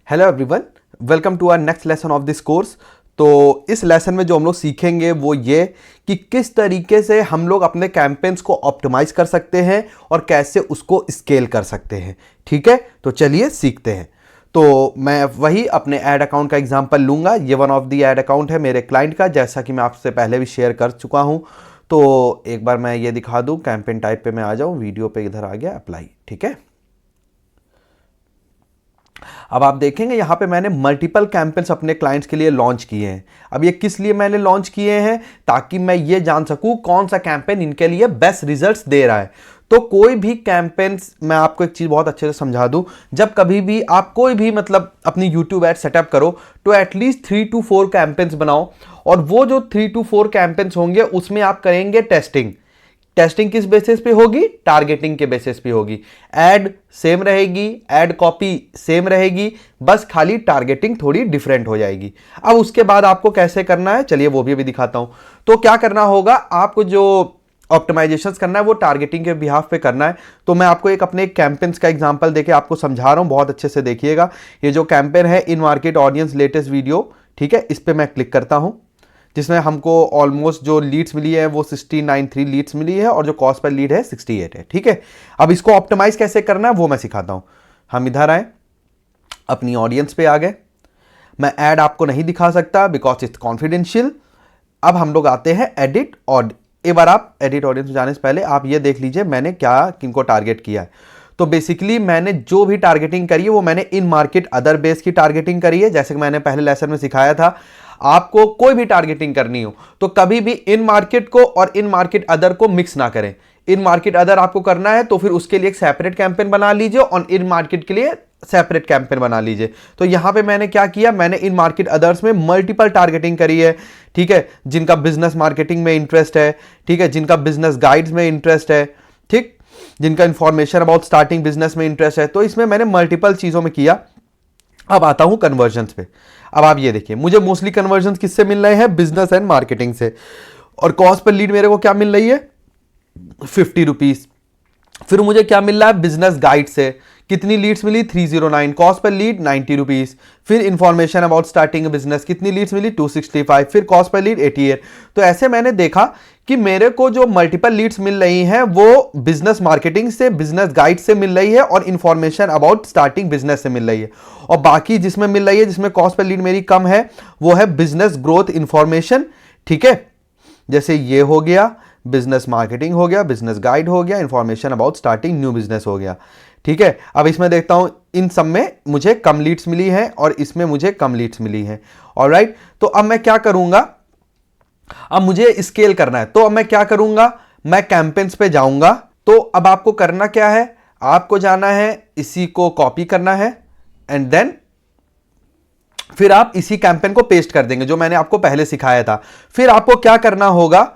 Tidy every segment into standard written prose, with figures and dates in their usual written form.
Hello everyone, welcome to our next lesson of this course. तो इस lesson में जो हम लोग सीखेंगे वो ये कि किस तरीके से हम लोग अपने कैंपेन्स को ऑप्टिमाइज कर सकते हैं और कैसे उसको स्केल कर सकते हैं। ठीक है, तो चलिए सीखते हैं। तो मैं वही अपने ऐड अकाउंट का एग्जांपल लूंगा। ये one of the add account है मेरे क्लाइंट का, जैसा कि मैं आपसे पहले भी शेयर कर चुका हूं। तो एक बार मैं ये दिखा दूं, कैंपेन टाइप पे मैं आ जाऊं, वीडियो पे इधर आ गया अप्लाई। ठीक है, अब आप देखेंगे यहां पे मैंने मल्टीपल कैंपेन्स अपने क्लाइंट्स के लिए लॉन्च किए हैं। अब ये किस लिए मैंने लॉन्च किए हैं, ताकि मैं ये जान सकूं कौन सा कैंपेन इनके लिए बेस्ट रिजल्ट्स दे रहा है। तो कोई भी कैंपेन्स, मैं आपको एक चीज बहुत अच्छे से समझा दूं, जब कभी भी आप कोई भी मतलब अपनी यूट्यूब एड सेटअप करो तो एटलीस्ट 3 to 4 कैंपेन्स बनाओ, और वो जो 3 to 4 कैंपेन्स होंगे उसमें आप करेंगे टेस्टिंग। टेस्टिंग किस बेसिस पे होगी? टारगेटिंग के बेसिस पे होगी। एड सेम रहेगी, एड कॉपी सेम रहेगी, बस खाली टारगेटिंग थोड़ी डिफरेंट हो जाएगी। अब उसके बाद आपको कैसे करना है, चलिए वो भी अभी दिखाता हूं। तो क्या करना होगा, आपको जो ऑप्टिमाइजेशन करना है वो टारगेटिंग के बिहाफ पे करना है। तो मैं आपको एक अपने कैंपेन्स का एग्जांपल देके आपको समझा रहा हूं, बहुत अच्छे से देखिएगा। ये जो कैंपेन है इन मार्केट ऑडियंस लेटेस्ट वीडियो, ठीक है, इस पर मैं क्लिक करता हूं, जिसमें हमको ऑलमोस्ट जो लीड्स मिली है वो 693 लीड्स मिली है और जो कॉस्ट पर लीड है 68 है। ठीक है, अब इसको ऑप्टिमाइज कैसे करना है वो मैं सिखाता हूं। हम इधर आए, अपनी ऑडियंस पे आ गए। मैं ऐड आपको नहीं दिखा सकता बिकॉज इट्स कॉन्फिडेंशियल। अब हम लोग आते हैं एडिट, और एक बार आप एडिट ऑडियंस में जाने से पहले आप ये देख लीजिए मैंने क्या किनको टारगेट किया है। तो बेसिकली मैंने जो भी टारगेटिंग करी है वो मैंने इन मार्केट अदर बेस की टारगेटिंग करी है। जैसे कि मैंने पहले लेसन में सिखाया था, आपको कोई भी टारगेटिंग करनी हो तो कभी भी इन मार्केट को और इन मार्केट अदर को मिक्स ना करें। इन मार्केट अदर आपको करना है तो फिर उसके लिए एक सेपरेट कैंपेन बना लीजिए और इन मार्केट के लिए सेपरेट कैंपेन बना लीजिए। तो यहां पे मैंने क्या किया, मैंने इन मार्केट अदर्स में मल्टीपल टारगेटिंग करी है। ठीक है, जिनका बिजनेस मार्केटिंग में इंटरेस्ट है, ठीक है, जिनका बिजनेस गाइड्स में इंटरेस्ट है, ठीक, जिनका इंफॉर्मेशन अबाउट स्टार्टिंग बिजनेस में इंटरेस्ट है, तो इसमें मैंने मल्टीपल चीजों में किया। अब आता हूं कन्वर्जन्स पे। अब आप ये देखिए, मुझे मोस्टली कन्वर्जन्स किससे मिल रहे हैं? बिजनेस एंड मार्केटिंग से। और कॉस्ट पर लीड मेरे को क्या मिल रही है? 50 रुपीज। फिर मुझे क्या मिल रहा है? बिजनेस गाइड से कितनी लीड्स मिली? 309। Cost per lead 90 rupees. फिर इंफॉर्मेशन अबाउट स्टार्टिंग बिजनेस, कितनी लीड्स मिली? 265। फिर कॉस्ट पर लीड 88। तो ऐसे मैंने देखा कि मेरे को जो मल्टीपल लीड्स मिल रही हैं वो बिजनेस मार्केटिंग से, बिजनेस गाइड से मिल रही है और इंफॉर्मेशन अबाउट स्टार्टिंग बिजनेस से मिल रही है। और बाकी जिसमें मिल रही है, जिसमें कॉस्ट पर लीड मेरी कम है, वो है बिजनेस ग्रोथ इंफॉर्मेशन। ठीक है, जैसे ये हो गया, बिजनेस मार्केटिंग हो गया, बिजनेस गाइड हो गया, information about starting new business हो गया। ठीक है, अब इसमें देखता हूं इन सब में मुझे कम लीड्स मिली हैं और इसमें मुझे कम लीड्स मिली हैं। ऑलराइट, तो अब मैं क्या करूंगा, अब मुझे स्केल करना है। तो अब मैं क्या करूंगा, मैं कैंपेन्स पे जाऊंगा। तो अब आपको करना क्या है, आपको जाना है, इसी को कॉपी करना है एंड देन फिर आप इसी कैंपेन को पेस्ट कर देंगे जो मैंने आपको पहले सिखाया था। फिर आपको क्या करना होगा,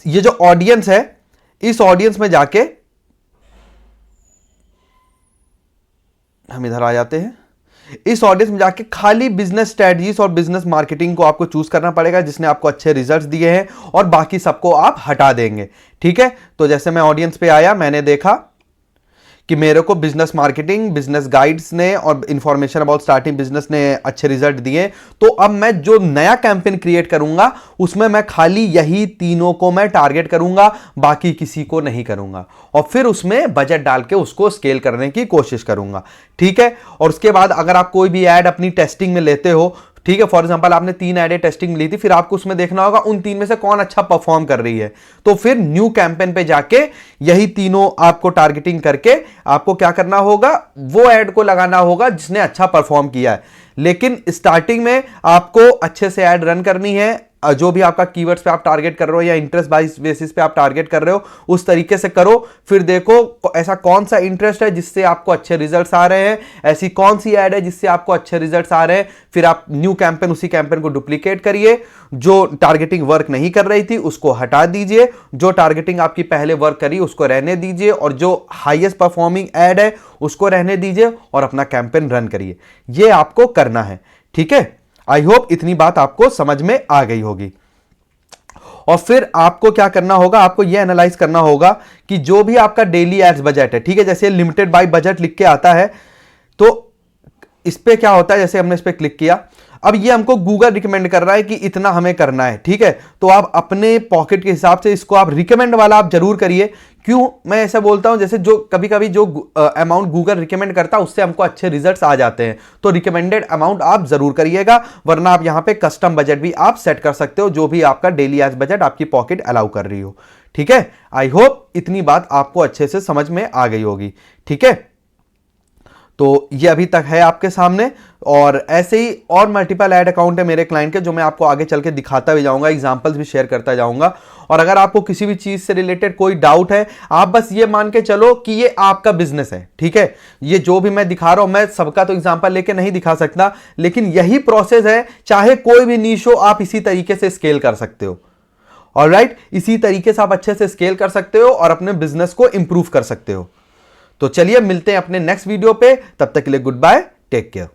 ये जो ऑडियंस है इस ऑडियंस में जाके हम इधर आ जाते हैं। इस ऑडियंस में जाके खाली बिजनेस स्ट्रेटजीज और बिजनेस मार्केटिंग को आपको चूज करना पड़ेगा जिसने आपको अच्छे रिजल्ट्स दिए हैं, और बाकी सबको आप हटा देंगे। ठीक है, तो जैसे मैं ऑडियंस पे आया, मैंने देखा कि मेरे को बिजनेस मार्केटिंग, बिजनेस गाइड्स ने और इंफॉर्मेशन अबाउट स्टार्टिंग बिजनेस ने अच्छे रिजल्ट दिए। तो अब मैं जो नया कैंपेन क्रिएट करूंगा उसमें मैं खाली यही तीनों को मैं टारगेट करूंगा, बाकी किसी को नहीं करूंगा, और फिर उसमें बजट डाल के उसको स्केल करने की कोशिश करूंगा। ठीक है, और उसके बाद अगर आप कोई भी ऐड अपनी टेस्टिंग में लेते हो, ठीक है, फॉर एग्जांपल आपने 3 ऐडें टेस्टिंग ली थी, फिर आपको उसमें देखना होगा उन 3 में से कौन अच्छा परफॉर्म कर रही है। तो फिर न्यू कैंपेन पे जाके यही तीनों आपको टारगेटिंग करके आपको क्या करना होगा, वो ऐड को लगाना होगा जिसने अच्छा परफॉर्म किया है। लेकिन स्टार्टिंग में आपको अच्छे से ऐड रन करनी है। जो भी आपका कीवर्ड्स पे आप टारगेट कर रहे हो या इंटरेस्ट बेसिस पे आप टारगेट कर रहे हो, उस तरीके से करो। फिर देखो ऐसा कौन सा इंटरेस्ट है जिससे आपको अच्छे रिजल्ट्स आ रहे हैं, ऐसी कौन सी ऐड है जिससे आपको अच्छे रिजल्ट्स आ रहे हैं। फिर आप न्यू कैंपेन, उसी कैंपेन को डुप्लीकेट करिए। जो टारगेटिंग वर्क नहीं कर रही थी उसको हटा दीजिए, जो टारगेटिंग आपकी पहले वर्क करी उसको रहने दीजिए, और जो हाईएस्ट परफॉर्मिंग ऐड है उसको रहने दीजिए और अपना कैंपेन रन करिए। ये आपको करना है। ठीक है, आई होप इतनी बात आपको समझ में आ गई होगी। और फिर आपको क्या करना होगा, आपको यह एनालाइज करना होगा कि जो भी आपका डेली एड्स बजट है, ठीक है, जैसे लिमिटेड बाय बजट लिख के आता है, तो इस पे क्या होता है, जैसे हमने इस पे क्लिक किया, अब ये हमको गूगल रिकमेंड कर रहा है कि इतना हमें करना है, ठीक है। तो आप अपने पॉकेट के हिसाब से इसको आप रिकमेंड वाला आप जरूर करिए। क्यों मैं ऐसा बोलता हूं, जैसे जो कभी कभी जो अमाउंट गूगल रिकमेंड करता है उससे हमको अच्छे रिजल्ट्स आ जाते हैं, तो रिकमेंडेड अमाउंट आप जरूर करिएगा, वरना आप यहां पे कस्टम बजट भी आप सेट कर सकते हो, जो भी आपका डेली एज बजट आपकी पॉकेट अलाउ कर रही हो, ठीक है। आई होप इतनी बात आपको अच्छे से समझ में आ गई होगी, ठीक है। तो ये अभी तक है आपके सामने, और ऐसे ही और मल्टीपल ऐड अकाउंट है मेरे क्लाइंट के, जो मैं आपको आगे चल के दिखाता भी जाऊंगा, एग्जांपल्स भी शेयर करता जाऊंगा। और अगर आपको किसी भी चीज से रिलेटेड कोई डाउट है, आप बस ये मान के चलो कि ये आपका बिजनेस है, ठीक है। ये जो भी मैं दिखा रहा हूं, मैं सबका तो एग्जांपल लेके नहीं दिखा सकता, लेकिन यही प्रोसेस है, चाहे कोई भी नीश हो, आप इसी तरीके से स्केल कर सकते हो। ऑलराइट, इसी तरीके से आप अच्छे से स्केल कर सकते हो और अपने बिजनेस को इंप्रूव कर सकते हो। तो चलिए मिलते हैं अपने नेक्स्ट वीडियो पे, तब तक के लिए गुड बाय, टेक केयर।